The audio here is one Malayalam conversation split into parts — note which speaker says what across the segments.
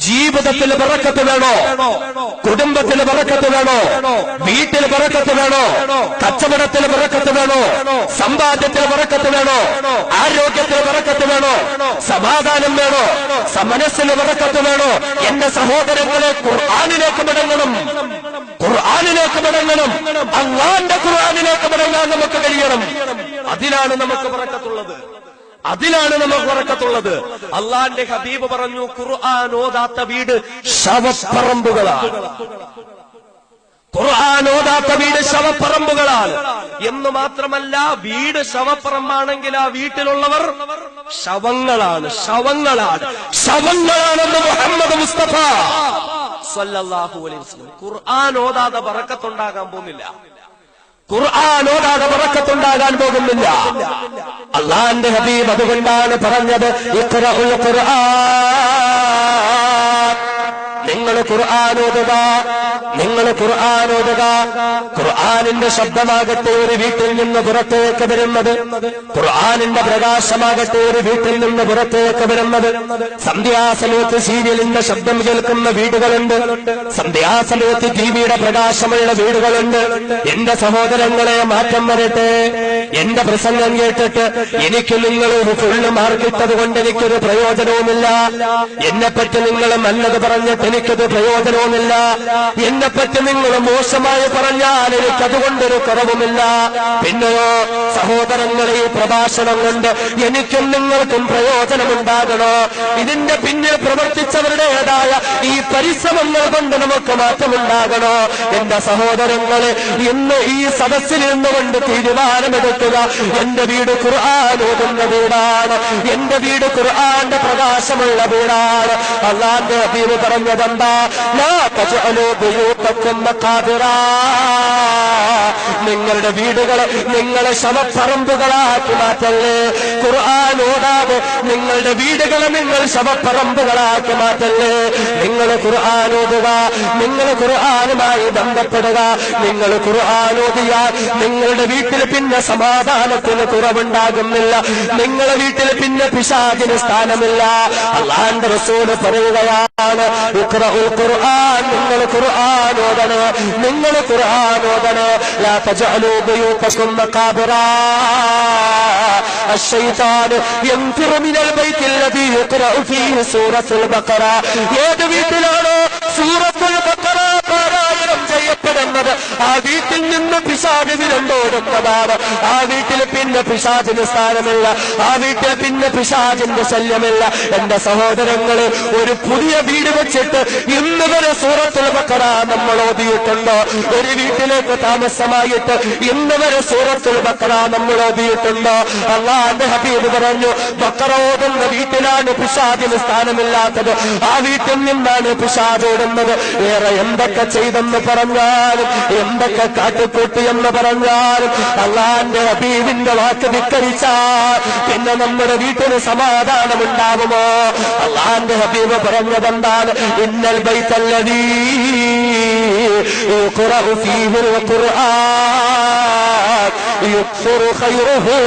Speaker 1: ജീവിതത്തിൽ ബറക്കത്ത് വേണോ? കുടുംബത്തിൽ ബറക്കത്ത് വേണോ? വീട്ടിൽ ബറക്കത്ത് വേണോ? കച്ചവടത്തിൽ ബറക്കത്ത് വേണോ? സമ്പാദ്യത്തിൽ ബറക്കത്ത് വേണോ? ആരോഗ്യത്തിൽ ബറക്കത്ത് വേണോ? സമാധാനം വേണോ? മനസ്സിന് ബറക്കത്ത് വേണോ? എന്റെ സഹോദരങ്ങളെ, ഖുർആനിലേക്ക് മടങ്ങണം, ഖുർആനിലേക്ക് മടങ്ങണം, അല്ലാഹുവിന്റെ ഖുർആനിലേക്ക് മടങ്ങാൻ നമുക്ക് കഴിയണം. അതിലാണ് നമുക്ക് ബറക്കത്തുള്ളത്, അതിലാണ് നമുക്ക് ബറക്കത്തുള്ളത്. അള്ളാന്റെ ഹബീബ് പറഞ്ഞു, ഖുർആൻ ഓതാത്ത വീട് ശവപ്പറമ്പുകളാണ്, ഖുർആൻ ഓതാത്ത വീട് ശവപ്പറമ്പുകളാണ് എന്ന് മാത്രമല്ല, വീട് ശവപ്പറമ്പാണെങ്കിൽ ആ വീട്ടിലുള്ളവർ ശവങ്ങളാണ്, ശവങ്ങളാണെന്ന് മുഹമ്മദ് മുസ്തഫ സല്ലല്ലാഹു അലൈഹി വസല്ലം. ഖുർആൻ ഓതാതെ ബറക്കത്തുണ്ടാകാൻ പോകുന്നില്ല, ഖുർആൻ ഓതാതെ ബറക്കത്തുണ്ടാകാൻ പോകുന്നില്ല. അല്ലാഹുവിന്റെ ഹബീബ് അതുകൊണ്ടാണ് പറഞ്ഞത്, ഇഖ്റഉൽ ഖുർആൻ, നിങ്ങൾ ഖുർആൻ ഓതുക, നിങ്ങൾ ഖുർആൻ ഓതുക. ഖുർആനിന്റെ ശബ്ദമാകട്ടെ ഒരു വീട്ടിൽ നിന്ന് പുറത്തേക്ക് വരുന്നത്, ഖുർആനിന്റെ പ്രകാശമാകട്ടെ ഒരു വീട്ടിൽ നിന്ന് പുറത്തേക്ക് വരുന്നത്. സന്ധ്യാസമയത്ത് സീരിയലിന്റെ ശബ്ദം കേൾക്കുന്ന വീടുകളുണ്ട്, സന്ധ്യാസമയത്ത് ടിവിയുടെ പ്രകാശമുള്ള വീടുകളുണ്ട്. എന്റെ സഹോദരങ്ങളെ, മാറ്റം വരട്ടെ. എന്റെ പ്രസംഗം കേട്ടിട്ട് എനിക്ക് നിങ്ങൾ ഫുള്ള് മാർക്കിട്ടത് കൊണ്ട് എനിക്കൊരു പ്രയോജനവുമില്ല. എന്നെപ്പറ്റി നിങ്ങൾ നല്ലത് പറഞ്ഞിട്ട് എനിക്കത് പ്രയോജനവുമില്ല. എന്നെപ്പറ്റി നിങ്ങൾ മോശമായി പറഞ്ഞാൽ എനിക്കതുകൊണ്ടൊരു കുറവുമില്ല. പിന്നെയോ സഹോദരങ്ങളെ, ഈ പ്രഭാഷണം കൊണ്ട് എനിക്കും നിങ്ങൾക്കും പ്രയോജനമുണ്ടാകണോ? ഇതിന്റെ പിന്നിൽ പ്രവർത്തിച്ചവരുടേതായ ഈ പരിശ്രമങ്ങൾ കൊണ്ട് നമുക്ക് മാറ്റമുണ്ടാകണോ? എന്റെ സഹോദരങ്ങളെ, ഇന്ന് ഈ സദസ്സിൽ നിന്നുകൊണ്ട് തീരുമാനമെടുക്കുക, എന്റെ വീട് ഖുർആൻ ഓതുന്ന വീടാണ്, എന്റെ വീട് ഖുർആന്റെ പ്രകാശമുള്ള വീടാണ്. അല്ലാഹുവിന്റെ ഹബീബ് പറഞ്ഞതെന്താ? ലാ തജ്അലൂ ബുയൂതക്കും മഖാബിറാ, നിങ്ങളുടെ വീടുകളെ നിങ്ങളെ ശവപ്പറമ്പുകളാക്കി മാറ്റല്ലേ. ഖുർആൻ ഓതാതെ നിങ്ങളുടെ വീടുകളെ നിങ്ങൾ ശവപ്പറമ്പുകളാക്കി മാറ്റല്ലേ. നിങ്ങൾ ഖുർആൻ ഓതുക, നിങ്ങൾ ഖുർആനുമായി ബന്ധപ്പെടുക. നിങ്ങൾ ഖുർആൻ ഓതിയാൽ നിങ്ങളുടെ വീട്ടിൽ പിന്നെ സമാധാനത്തിന് കുറവുണ്ടാകുന്നില്ല, നിങ്ങളുടെ വീട്ടിൽ പിന്നെ പിശാചിന് സ്ഥാനമില്ല. അല്ലാഹുവിന്റെ റസൂൽ പറയുകയാണ്, ഇഖ്റഉൽ ഖുർആൻ, നിങ്ങൾ ഖുർആൻ ഓതണേ, നിങ്ങൾ ഖുർആൻ ഓതണേ. ലാ തജ്അലൂ ബുയൂതക്കും മഖാബിറാ, الشيطان ينفر من البيت الذي يقرأ فيه سورة البقرة. ഏത് വീട്ടിലാണോ സൂറത്തുൽ ബഖറ പാരായണം ചെയ്യപ്പെടുന്നത്, ആ വീട്ടിൽ നിന്ന് പിശാച് വിരണ്ടോടുന്നതാണ്. ആ വീട്ടിൽ പിന്നെ പിശാചിന് സ്ഥാനമില്ല, ആ വീട്ടിൽ പിന്നെ പിശാചിന്റെ ശല്യമില്ല. എന്റെ സഹോദരങ്ങളെ, ഒരു പുതിയ വീട് വെച്ചിട്ട് ഇന്ന് വരെ സൂറത്തുൽ ബഖറ നമ്മൾ ഓതിയിട്ടുണ്ടോ? ഒരു വീട്ടിലേക്ക് താമസമായിട്ട് ഇന്ന് വരെ സൂറത്തുൽ ബഖറ നമ്മൾ ഓതിയിട്ടുണ്ടോ? അല്ലാഹുവിന്റെ ഹബീബ് പറഞ്ഞു, ബഖറ ഓതുന്ന വീട്ടിലാണ് പിശാചിന് സ്ഥാനമില്ലാത്തത്, ആ വീട്ടിൽ നിന്നാണ് പിശാച് ഓടുന്നത്. വേറെ എന്തൊക്കെ ചെയ്തെന്ന് പറഞ്ഞാലും, എന്തൊക്കെ കാട്ടിക്കൂട്ടിയെന്ന് പറഞ്ഞാലും, അല്ലാഹുവിന്റെ ഹബീബിന്റെ വാക്ക് ധിക്കരിച്ചാൽ പിന്നെ നമ്മുടെ വീട്ടിന് സമാധാനമുണ്ടാകുമോ? അല്ലാഹുവിന്റെ ഹബീബ് പറഞ്ഞതെന്താണ്? ഇന്നൽ ബൈത്തല്ലദീ യുഖ്റഉ ഫീഹിൽ ഖുർആൻ യുക്സറു ഖൈറുഹു,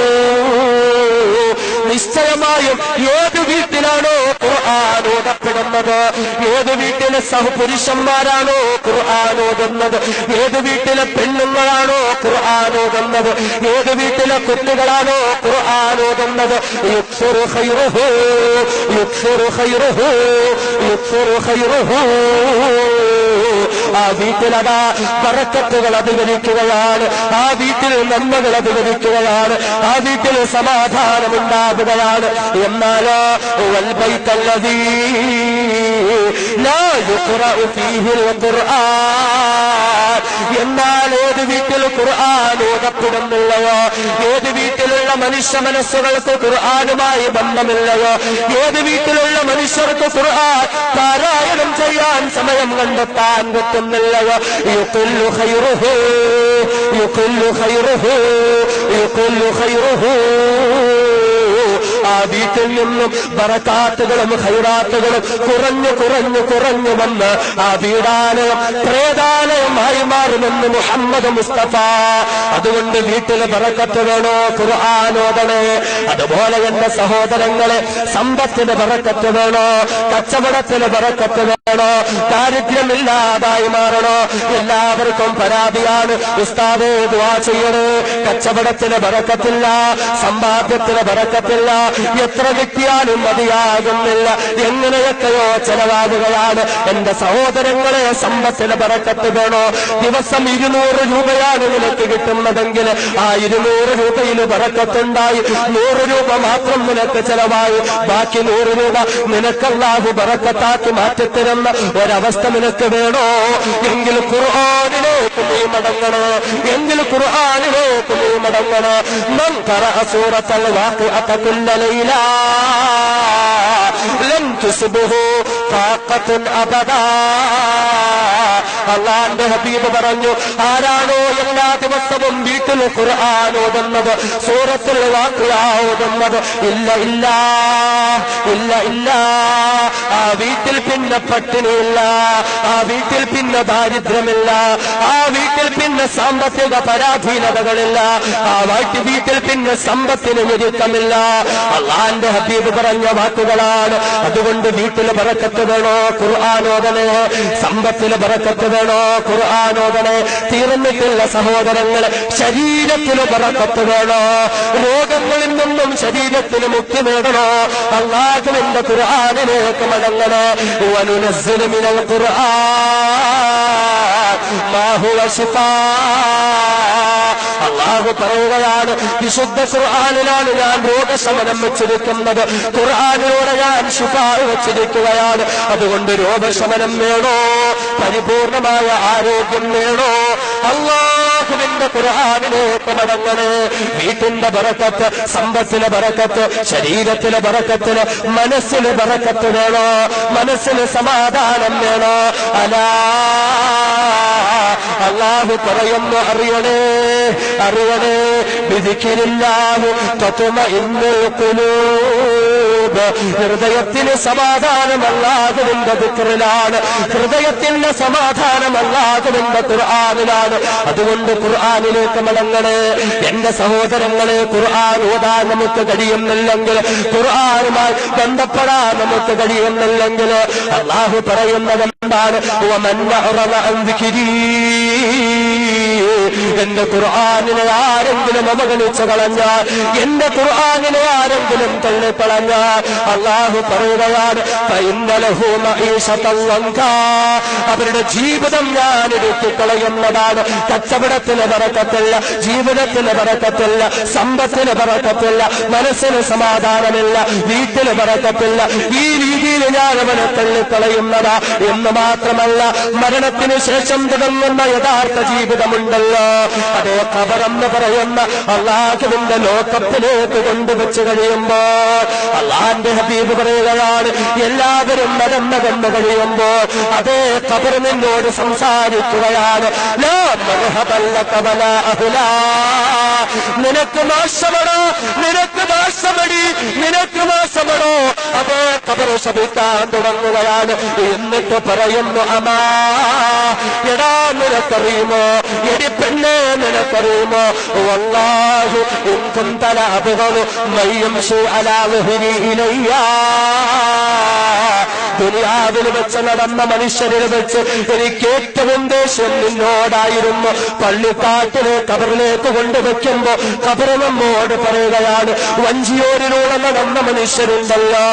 Speaker 1: നിശ്ചയമായും ഏത് വീട്ടിലാണോ ഖുർആൻ ഓതപ്പെടുന്നത്, ഏത് വീട്ടിലെ സഹപുരുഷന്മാരാണോ ഖുർആൻ ഓതുന്നത്, ഏത് വീട്ടിലെ പെണ്ണുങ്ങളാണോ ഖുർആൻ ഓതുന്നത്, ഏത് വീട്ടിലെ കുട്ടികളാണോ ഖുർആൻ ഓതുന്നത്, യുക്സറു ഖൈറുഹു, യുക്സറു ഖൈറുഹു, യുക്സറു ഖൈറുഹു, ആ വീട്ടിലതാ ബറക്കത്തുകൾ അധികരിക്കുകയാണ്, ആ വീട്ടിൽ നന്മകൾ അധികരിക്കുകയാണ്, ആ വീട്ടിൽ സമാധാനമുണ്ടാകുകയാണ്. എന്നാലോ വൽ ബൈത്തല്ലദീ ലാ യുഖ്റഉ ഫീഹിൽ ഖുർആൻ, എന്നാൽ ഏത് വീട്ടിൽ ഖുർആൻ ഓതപ്പെടുന്നില്ലയോ, ഏത് വീട്ടിലുള്ള മനുഷ്യ മനസ്സുകൾക്ക് ഖുർആനുമായി ബന്ധമില്ലയോ, ഏത് വീട്ടിലുള്ള മനുഷ്യർക്ക് ഖുർആൻ പാരായണം ചെയ്യാൻ സമയം കണ്ടെത്താൻ പറ്റുന്നില്ലയോ, യുഖില്ലു ഖൈറുഹു, യുഖില്ലു ഖൈറുഹു, യുഖില്ലു ഖൈറുഹു, ആ ആ വീട്ടിൽ നിന്നും ബറകാത്തുകളും ഖൈറാത്തുകളും കുറഞ്ഞു വന്ന് ആ വീടാലയം പ്രേതാലയമായി മാറുമെന്ന് മുഹമ്മദ് മുസ്തഫ. അതുകൊണ്ട് വീട്ടിൽ ബറക്കത്ത് വേണോ, ഖുർആൻ ഓതണേ. അതുപോലെ എന്റെ സഹോദരങ്ങളെ, സമ്പത്തിന് ബറക്കത്ത് വേണോ, കച്ചവടത്തിന് ബറക്കത്ത് വേണോ, ദാരിദ്ര്യമില്ലാതായി മാറണോ? എല്ലാവർക്കും പരാതിയാണ്, ഉസ്താദേ ദുആ ചെയ്യണേ, കച്ചവടത്തിന് ബറക്കത്തില്ല, സമ്പാദ്യത്തിന് ബറക്കത്തില്ല, എത്ര കിട്ടിയാലും മതിയാകുന്നില്ല, എങ്ങനെയൊക്കെയോ ചെലവാകുകയാണ്. എന്റെ സഹോദരങ്ങളെ, സമ്പത്തിന് ബറക്കത്ത് വേണോ? ദിവസം 200 രൂപയാണ് നിനക്ക് കിട്ടുന്നതെങ്കിൽ ആ 200 രൂപയിൽ ബറക്കത്തുണ്ടായി 100 രൂപ മാത്രം നിനക്ക് ചെലവായി, ബാക്കി 100 രൂപ നിനക്കല്ലാഹു ബറക്കത്താക്കി മാറ്റിത്തരുന്ന ഒരവസ്ഥ നിനക്ക് വേണോ? എങ്കിൽ ഖുർആനിലേക്ക് നീ മടങ്ങണോ, എങ്കിൽ ഖുർആനിലേക്ക് നീ മടങ്ങണോ. മൻ ഖറഅ സൂറത്തുൽ വാഖിഅത കുല്ല ലൈല ലൻ തുസ്ബഹു ഖാഖത്തുൻ അബദാ. അല്ലാഹുവിന്റെ ഹബീബ് പറഞ്ഞു, ആരാണോ എല്ലാ ദിവസവും വീട്ടിൽ ഖുർആൻ ഓതുന്നത്, സൂറത്തുൽ വാഖിഅ ഓതുന്നത്, ഇല്ല ആ വീട്ടിൽ പിന്നെ പട്ടിണിയില്ല, ആ വീട്ടിൽ പിന്നെ ദാരിദ്ര്യമില്ല, ആ വീട്ടിൽ പിന്നെ സാമ്പത്തിക പരാധീനതകളില്ല, ആ വീട്ടിൽ പിന്നെ സമ്പത്തിന് ഞെരുക്കമില്ല. അല്ലാഹുവിന്റെ ഹബീബ് പറഞ്ഞ വാക്കുകളാണ്. അതുകൊണ്ട് വീട്ടിൽ ബറക്കത്ത് വേണോ, ഖുർആൻ ഓതണേ. സമ്പത്തിൽ ബറക്കത്ത് വേണോ, ഖുർആൻ ഓതണേ. തീർന്നിട്ടുള്ള സഹോദരങ്ങളെ, ശരീരത്തിൽ ബറക്കത്ത് വേണോ, രോഗങ്ങളിൽ നിന്നും ശരീരത്തിന് മുക്തി നേടണോ, അല്ലാഹുവിന്റെ ഖുർആനിലേക്ക് മടങ്ങണോ. വനുനസ്സിലു മിനൽ ഖുർആൻ മാ ഹുവ ശിഫാ. അല്ലാഹു പറയുകയാണ്, വിശുദ്ധ ഖുർആനിലാണ് ഞാൻ രോഗശമനം വെച്ചിരിക്കുന്നത്, ഖുർആനിലൂടെ ഞാൻ ശിഫാ വെച്ചിരിക്കുകയാണ്. അതുകൊണ്ട് രോഗശമനം വേണോ, പരിപൂർണമായ ആരോഗ്യം വേണോ, അല്ലാഹുവിന്റെ ഖുർആനിലേക്ക് മടങ്ങണേ. വീട്ടിന്റെ ബറക്കത്ത്, സമ്പത്തിലെ ബറക്കത്ത്, ശരീരത്തിലെ ബറക്കത്തിന്, മനസ്സിന് ബറക്കത്ത് വേണോ, മനസ്സിന് സമാധാനം വേണോ. അല്ലാഹു പറയുന്നു, അറിയണേ ബിദിക്രില്ലാഹി തത്മഇന്നുൽ ഖുലൂബ്. ഹൃദയത്തിന് സമാധാനം അല്ലാഹുവിന്റെ ദിക്റിലാണ്, ഹൃദയത്തിന്റെ സമാധാനം അല്ലാഹുവിന്റെ ഖുർആനിലാണ്. അതുകൊണ്ട് ഖുർആനിലേക്ക് മടങ്ങണേ. എന്റെ സഹോദരങ്ങളെ, ഖുർആൻ ഓതാൻ നമുക്ക് കഴിയുന്നില്ലെങ്കിൽ, ഖുർആനുമായി ബന്ധപ്പെടാൻ നമുക്ക് കഴിയുന്നില്ലെങ്കിൽ, അല്ലാഹു പറയുന്നത് എന്താണ്? വമൻ അറദ അൻ ദിക്രി. എന്റെ ഖുർആനിനെ ആരെങ്കിലും അവഗണിച്ചു കളഞ്ഞാൽ, എന്റെ ഖുർആനിനെ ആരെങ്കിലും തള്ളിക്കളഞ്ഞാൽ, അല്ലാഹു പറയുകയാണ്, ഫഇന്നലഹു മഈശതൻ ലൻകാ. അവരുടെ ജീവിതം ഞാൻ എടുത്തുകളയുന്നതാണ്. കച്ചവടത്തിന് ബറക്കത്തില്ല, ജീവിതത്തിന് ബറക്കത്തില്ല, സമ്പത്തിന് ബറക്കത്തില്ല, മനസ്സിന് സമാധാനമില്ല, വീട്ടിന് ബറക്കത്തില്ല. ഈ രീതിയിൽ ഞാൻ അവനെ തള്ളിക്കളയുന്നതാ. എന്ന് മാത്രമല്ല, മരണത്തിന് ശേഷം തുടങ്ങുന്ന യഥാർത്ഥ ജീവിതമുണ്ടല്ലോ, അതേ ഖബറെന്ന് പറയുന്ന അല്ലാഹുവിന്റെ ലോകത്തിലേക്ക് കൊണ്ടുവച്ച് കഴിയുമ്പോൾ, അല്ലാഹുവിന്റെ ഹബീബ് പറയുകയാണ്, എല്ലാവരും മരണകന്നു കഴിയുമ്പോൾ അതേ ഖബർ നിന്നോട് സംസാരിക്കുകയാണ്, ലാ മർഹബൻ ലക വലാ അഹ്ലാ. നിനക്ക് നാശമടോ, നിനക്ക് നാശമടി, നിനക്ക് നാശമടോ. അതേ ഖബർ ശപിക്കാൻ തുടങ്ങുകയാണ്. എന്നിട്ട് പറയുന്നു, അമാ, എടാ നിനക്കറിയുമോ, എടി പെണ്ണെ നിനക്കറിയുമോ, വല്ലാഹി ഇൻ കുന്ത ലഅബ്ഗളു മൻ യംശി അലാ വഹ്രി ഇലയ്യാ. ദുനിയാവിൽ വെച്ച് നടന്ന മനുഷ്യരിൽ വെച്ച് എനിക്ക് ഏറ്റവും ദേഷ്യം നിന്നോടായിരുന്നു. പള്ളിക്കാട്ടിലെ ഖബറിലേക്ക് കൊണ്ടുവയ്ക്കുമ്പോ ഖബർ നമ്മോട് പറയുകയാണ്, വഞ്ചിയൂരിലൂടെ നടന്ന മനുഷ്യരുണ്ടല്ലോ,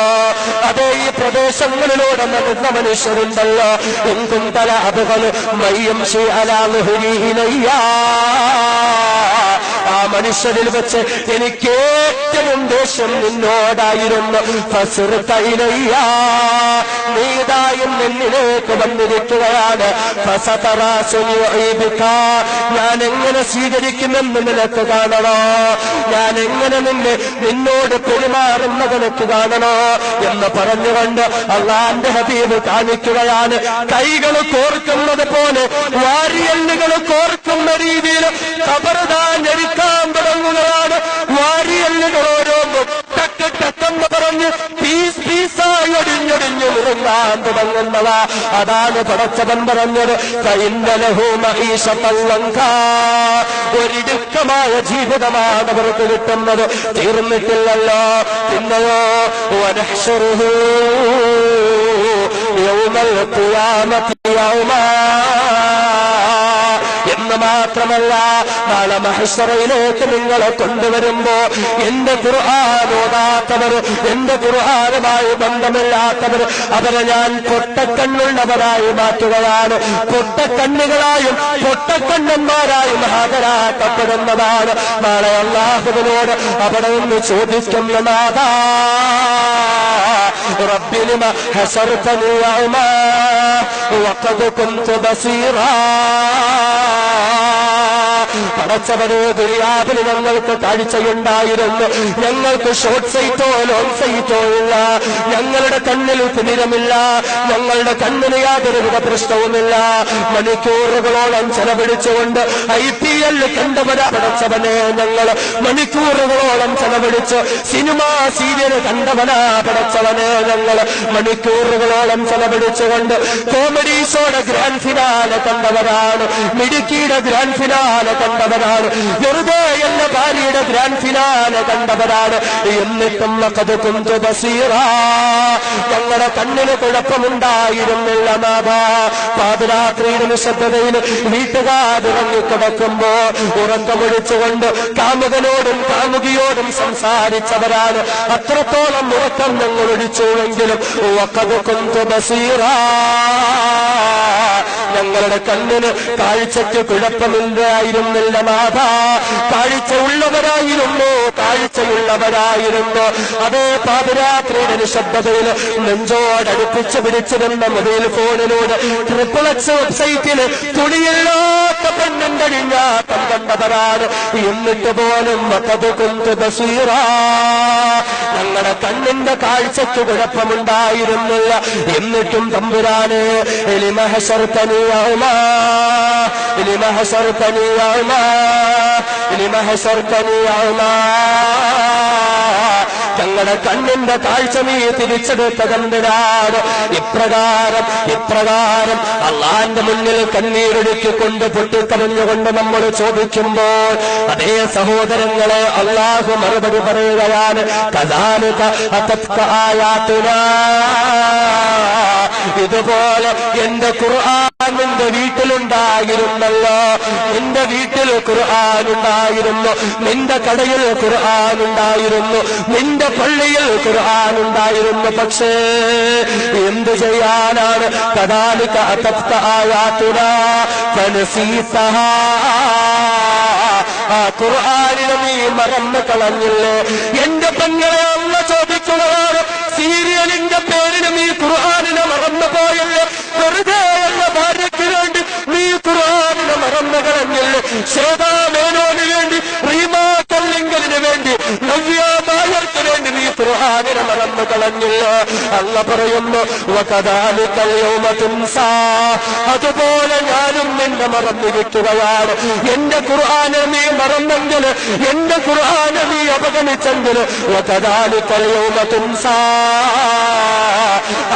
Speaker 1: അതേ ഈ പ്രദേശങ്ങളിലൂടെ നടന്ന മനുഷ്യരുണ്ടല്ലോ, എങ്കും തല അബുകള് മയ്യം ശി അലാഹുരീനയ്യാ. ആ മനുഷ്യരിൽ വെച്ച് എനിക്ക് ഏറ്റവും ദേഷ്യം നിന്നോടായിരുന്നു. ഫസ്റുതൈലയ്യാ, നീതായും നിന്നിലേക്ക് വന്നിരിക്കുകയാണ്. ഞാൻ എങ്ങനെ സ്വീകരിക്കുമെന്ന് നിനക്ക് കാണണോ, ഞാൻ എങ്ങനെ നിന്നോട് പെരുമാറുന്നത് നിനക്ക് കാണണോ എന്ന് പറഞ്ഞുകൊണ്ട് അല്ലാഹുവിന്റെ ഹബീബ് കാണിക്കുകയാണ്. കൈകൾ കോർക്കുന്നത് പോലെ, വാരിയല്ലുകൾ കോർക്കുന്ന രീതിയിൽ ഖബർ താൻ ഞെരിക്കാൻ തുടങ്ങുകയാണ്. വാരിയല്ലുകൾ ഓരോന്നും ടക്ക് ടക്കെന്ന് പറഞ്ഞ് പീസ് പീസായി ഒടിഞ്ഞൊടിഞ്ഞു മുറുങ്ങാൻ തുടങ്ങുന്നതാ. അതാണ് പടച്ചവൻ പറഞ്ഞത്, ഒരിടുക്കമായ ജീവിതമാണ് അവർക്ക് കിട്ടുന്നത്. തീർന്നിട്ടില്ലല്ലോ, പിന്നെയോ വനഹ്ശറുഹു യൗമൽ ഖിയാമത്തി യൗമാ എന്ന് മാത്രമല്ല, നാളെ മഹ്ശറയിലേക്ക് നിങ്ങളെ കൊണ്ടുവരുമ്പോ എന്റെ ഖുർആൻ ഓതാത്തവർ, എന്റെ ഖുർആനുമായി ബന്ധമില്ലാത്തവർ, അവരെ ഞാൻ പൊട്ടക്കണ്ണുള്ളവരായി മാറ്റുകയാണ്. പൊട്ടക്കണ്ണുകളായും പൊട്ടക്കണ്ണന്മാരായും ഹാജരാക്കപ്പെടുന്നതാണ്. നാളെ അല്ലാഹുവിനോട് അവിടെ നിന്ന് ചോദിക്കുന്ന നാഥാ റബ്ബി ലിമ ഹശർതനി യൗമാ വഖദ് കുൻതു ബസീറാ. പടച്ചവനെ, ദുനിയാവിൽ ഞങ്ങൾക്ക് കാഴ്ചയുണ്ടായിരുന്നു, ഞങ്ങൾക്ക് ഷോർട്ട് സൈറ്റോ ലോങ് സൈറ്റോ ഇല്ല, ഞങ്ങളുടെ കണ്ണിൽ തിമിരമില്ല, ഞങ്ങളുടെ കണ്ണിന് യാതൊരുവിധ പ്രശ്നവുമില്ല. മണിക്കൂറുകളോളം ചെലവഴിച്ചുകൊണ്ട് IPL കണ്ടവരാ പടച്ചവനെ ഞങ്ങൾ. മണിക്കൂറുകളോളം ചെലവഴിച്ച് സിനിമാ സീരിയൽ കണ്ടവനാ പടച്ചവനെ ഞങ്ങൾ. മണിക്കൂറുകളോളം ചെലവഴിച്ചുകൊണ്ട് കോമഡി ഷോയുടെ ഗ്രാൻഡ് ഫിനാലെ കണ്ടവരാണ്, മിടുക്കിയുടെ ഗ്രാൻഡ് ഫിനാലെ കണ്ടവരാണ്, വെറുതെ എന്റെ ഭാര്യയുടെ ഗ്രാൻഡ് ഫിനാലെ കണ്ടവരാണ്. എന്നിട്ടും ലഖദ് കുൻതു ബസീറാ, ഞങ്ങളുടെ കണ്ണിന് കുഴപ്പമുണ്ടായിരുന്നില്ല നാഥാ. പാതിരാത്രിയുടെ നിശബ്ദതയിൽ വീട്ടുകാരിറങ്ങിക്കിടക്കുമ്പോ ഉറക്കമൊഴിച്ചുകൊണ്ട് കാമുകനോടും കാമുകിയോടും സംസാരിച്ചവരാണ്. അത്രത്തോളം ഉറക്കം ഞങ്ങൾ ഒഴിച്ചുവെങ്കിലും ലഖദ് കുൻതു ബസീറാ, ഞങ്ങളുടെ കണ്ണിന് കാഴ്ചയ്ക്ക് കുഴപ്പമില്ലായിരുന്നില്ല നാഥാ. കാഴ്ച ഉള്ളവരായിരുന്നു, കാഴ്ചയുള്ളവരായിരുന്നു. അതേ പാതിരാത്രിയുടെ നിശബ്ദതയിൽ നെഞ്ചോടടുപ്പിച്ച് പിടിച്ചിരുന്ന മൊബൈൽ ഫോണിലൂടെ XXX വെബ്സൈറ്റിൽ തുണിയില്ലാത്ത പെണ്ണും കഴിഞ്ഞാട്ടം കണ്ടവരാണ്. എന്നിട്ട് പോലും ലഖദ് കുൻതു ബസീറാ, ഞങ്ങളുടെ കണ്ണിന്റെ കാഴ്ചയ്ക്ക് കുഴപ്പമുണ്ടായിരുന്നില്ല. എന്നിട്ടും തമ്പുരാനെ ലിമ ഹശർതനി യൗമാ ലിമ ഹശർതനി യൗമാ ലിമ ഹശർതനി യൗമാ, ഞങ്ങളുടെ കണ്ണിന്റെ കാഴ്ച നീ തിരിച്ചെടുത്തതെന്തിനാണ്? ഇപ്രകാരം അള്ളാന്റെ മുന്നിൽ കണ്ണീരൊഴുക്കിക്കൊണ്ട് പൊട്ടിക്കരഞ്ഞുകൊണ്ട് നമ്മൾ ചോദിക്കുമ്പോൾ അതേ സഹോദരങ്ങളെ അള്ളാഹു മറുപടി പറയുകയാണ്, കദാലിക അതത്ക ആയാതുനാ, ഇതുപോലെ എന്റെ ഖുർആൻ നിന്റെ വീട്ടിലുണ്ടായിരുന്നല്ലോ, നിന്റെ വീട്ടിൽ ഖുർആൻ ഉണ്ടായിരുന്നു, നിന്റെ കടയിൽ ഖുർആൻ ഉണ്ടായിരുന്നു, നിന്റെ പള്ളിയിൽ ഖുർആൻ ഉണ്ടായിരുന്നു. പക്ഷേ എന്തു ചെയ്യാനാണ്? കദാലിക അതത്ക ആയാതുനാ ഫനസീതഹാ, ആ ഖുർആനിനെ നീ മറന്നു കളഞ്ഞില്ലേ? എന്റെ പെങ്ങളെ അല്ല ചോദിക്കുകയാണ്, സീരിയലിന്റെ പേരിന് നീ ഖുർആനിനെ മറന്നു പോയല്ലേ? വെറുതെ എന്ന ഭാര്യയ്ക്ക് വേണ്ടി നീ ഖുർആനിനെ മറന്നു കളഞ്ഞില്ലേ? ശ്വേതാ മേനോന് വേണ്ടി, റീമാ കല്ലിങ്കലിന് വേണ്ടി, നവ്യ നായർക്ക് വേണ്ടി നീ ഖുർആനിനെ മറന്നു കളഞ്ഞില്ല. അല്ല പറയുന്നു, വകദാലികൽ യൗമ തുൻസാ, അതുപോലെ ഞാനും നിന്നെ മറന്നിരിക്കുകയാണ്. എന്റെ ഖുർആനെ നീ മറന്നെങ്കിൽ, എന്റെ ഖുർആനെ നീ അവഗണിച്ചെങ്കിൽ, വകദാലികൽ യൗമ തുൻസാ,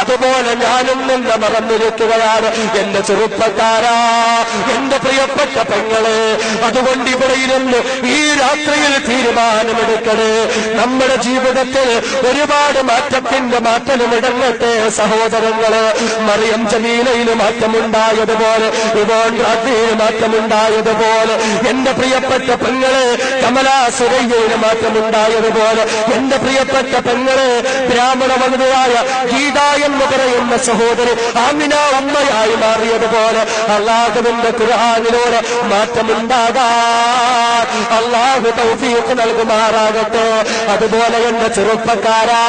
Speaker 1: അതുപോലെ ഞാനും നിന്നെ മറന്നിരിക്കുകയാണ്. എന്റെ ചെറുപ്പക്കാരാ, എന്റെ പ്രിയപ്പെട്ട പെങ്ങളെ, അതുകൊണ്ട് ഇവിടെ ഇരുന്ന് ഈ രാത്രിയിൽ തീരുമാനമെടുക്കണേ. നമ്മുടെ ജീവിതത്തിൽ ഒരുപാട് മാറ്റത്തിന്റെ മാറ്റമിടങ്ങട്ടെ സഹോദരങ്ങളെ. മറിയം ജമീലയിൽ മാറ്റമുണ്ടായതുപോലെ, ഇവോൻ രാത്രിയിൽ മാറ്റമുണ്ടായതുപോലെ, എന്റെ പ്രിയപ്പെട്ട പെങ്ങളെ കമലാ സുരയ്യയിൽ മാറ്റമുണ്ടായതുപോലെ, എന്റെ പ്രിയപ്പെട്ട പെങ്ങളെ ബ്രാഹ്മണ വനിതയായ ഗീത എന്ന് പറയുന്ന സഹോദരി ആമിന അമ്മയായി മാറിയതുപോലെ അല്ലാഹുവിന്റെ ഖുർആനിലൂടെ മാറ്റമുണ്ടാകാൻ അല്ലാഹു തൗഫീഖ് നൽകുമാറാകട്ടെ. അതുപോലെ എന്റെ ചെറുപ്പക്കാരാ,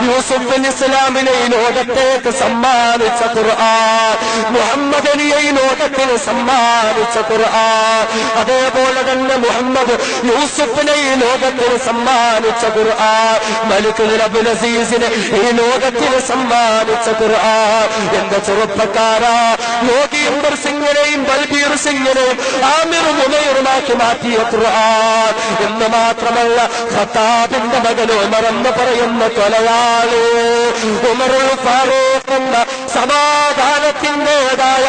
Speaker 1: യൂസുഫ് ഇസ്ലാമിനെ ഈ ലോകത്തേക്ക് സമ്മാനിച്ച ഖുർആൻ, മുഹമ്മദിനെ ഈ ലോകത്തിന് സമ്മാനിച്ച ഖുർആൻ, അതേപോലെ തന്നെ മുഹമ്മദ് യൂസുഫിനെ ഈ ലോകത്തിന് സമ്മാനിച്ച ഖുർആൻ, മലിക്കുൽ അബ്ദുൽ അസീസിനെ ഈ ലോകത്തിന് സമ്മാനിച്ച ഖുർആൻ. എന്റെ ചെറുപ്പക്കാരാ, യോഗീന്ദർ സിംഗിനെയും ബൽബീർ സിംഗിനെയും ആമിറും ഉമൈറുമാക്കി മാറ്റിയ ഖുർആൻ എന്ന് മാത്രമല്ല, ഖത്താബിന്റെ മകൻ ഉമർ എന്ന് പറയുന്ന കൊലയാളി, ഉമറുൽ ഫാറൂഖ് എന്ന സമാധാനത്തിന്റേതായ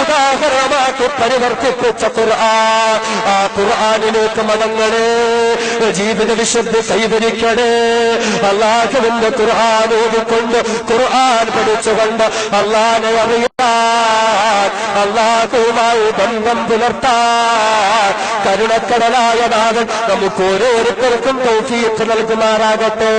Speaker 1: ഉദാഹരണമാക്കി പരിവർത്തിപ്പിച്ച ഖുർആൻ. ആ ഖുർആനിലേക്ക് മടങ്ങണേ, ജീവിത വിശുദ്ധി കൈവരിക്കണേ. അല്ലാഹുവിന്റെ ഖുർആൻ ഓതിക്കൊണ്ട്, ഖുർആൻ പഠിച്ചുകൊണ്ട് അല്ലാഹനെ അറിയാൻ, അല്ലാഹുവുമായി ബന്ധം പുലർത്താൻ കരുണക്കടലായ നാഥൻ നമുക്ക് ഓരോരുത്തർക്കും തൗഫീഖ് നൽകുമാറാകട്ടെ.